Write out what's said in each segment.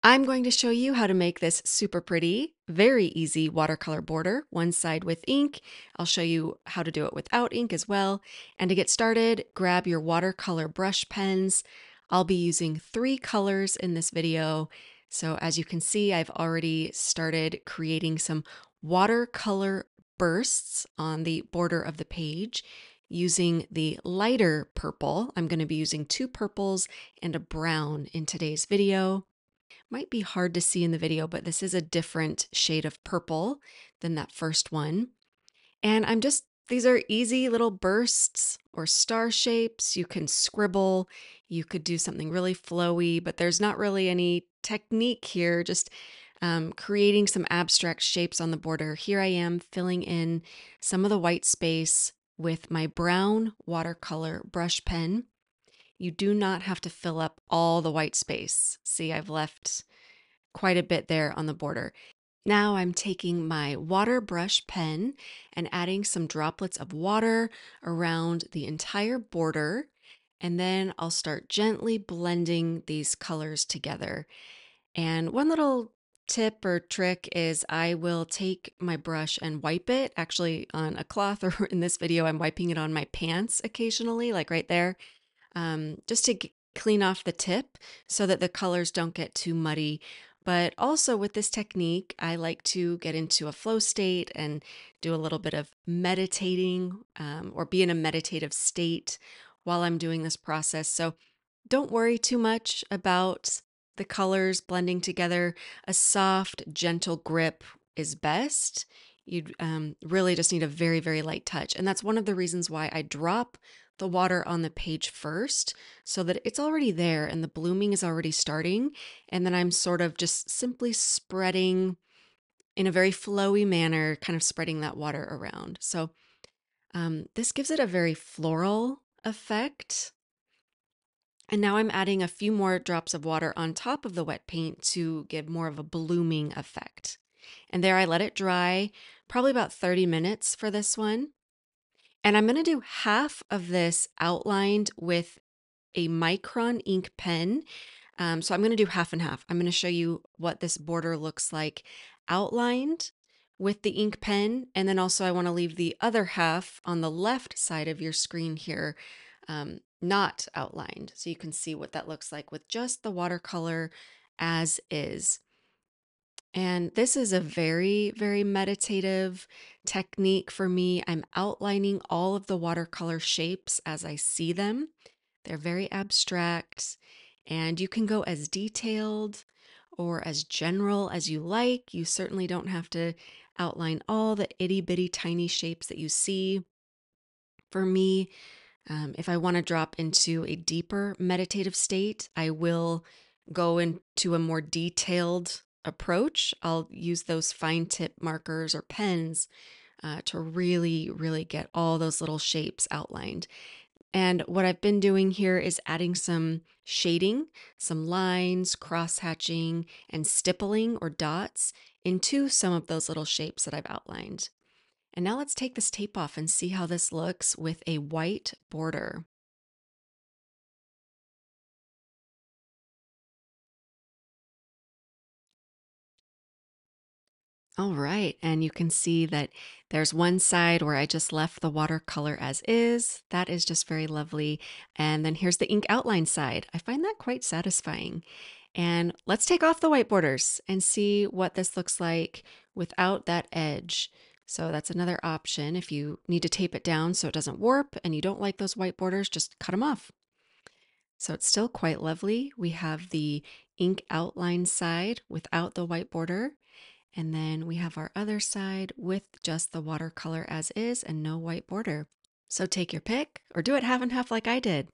I'm going to show you how to make this super pretty, very easy watercolor border, one side with ink. I'll show you how to do it without ink as well. And to get started, grab your watercolor brush pens. I'll be using 3 colors in this video. So as you can see, I've already started creating some watercolor bursts on the border of the page using the lighter purple. I'm going to be using 2 purples and a brown in today's video. Might be hard to see in the video, but this is a different shade of purple than that first one. And these are easy little bursts or star shapes. You can scribble, you could do something really flowy, but there's not really any technique here, just creating some abstract shapes on the border. Here I am filling in some of the white space with my brown watercolor brush pen. You do not have to fill up all the white space. See, I've left quite a bit there on the border. Now I'm taking my water brush pen and adding some droplets of water around the entire border. And then I'll start gently blending these colors together. And one little tip or trick is I will take my brush and wipe it actually on a cloth, or in this video, I'm wiping it on my pants occasionally, like right there, just to clean off the tip so that the colors don't get too muddy. But also with this technique, I like to get into a flow state and do a little bit of meditating, or be in a meditative state while I'm doing this process. So don't worry too much about the colors blending together. A soft, gentle grip is best. You really just need a very, very light touch. And that's one of the reasons why I drop the water on the page first, so that it's already there and the blooming is already starting. And then I'm sort of just simply spreading in a very flowy manner, kind of spreading that water around. So this gives it a very floral effect. And now I'm adding a few more drops of water on top of the wet paint to give more of a blooming effect. And there I let it dry, probably about 30 minutes for this one. And I'm going to do half of this outlined with a micron ink pen. So I'm going to do half and half. I'm going to show you what this border looks like outlined with the ink pen. And then also I want to leave the other half on the left side of your screen here, not outlined. So you can see what that looks like with just the watercolor as is. And this is a very, very meditative technique for me. I'm outlining all of the watercolor shapes as I see them. They're very abstract, and you can go as detailed or as general as you like. You certainly don't have to outline all the itty bitty tiny shapes that you see. For me, if I want to drop into a deeper meditative state, I will go into a more detailed approach. I'll use those fine tip markers or pens to really, really get all those little shapes outlined. And what I've been doing here is adding some shading, some lines, cross hatching, and stippling or dots into some of those little shapes that I've outlined. And now let's take this tape off and see how this looks with a white border. All right, and you can see that there's one side where I just left the watercolor as is. That is just very lovely. And then here's the ink outline side. I find that quite satisfying. And let's take off the white borders and see what this looks like without that edge. So that's another option. If you need to tape it down so it doesn't warp and you don't like those white borders, just cut them off. So it's still quite lovely. We have the ink outline side without the white border. And then we have our other side with just the watercolor as is and no white border. So take your pick or do it half and half like I did.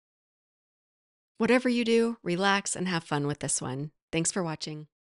Whatever you do, relax and have fun with this one. Thanks for watching.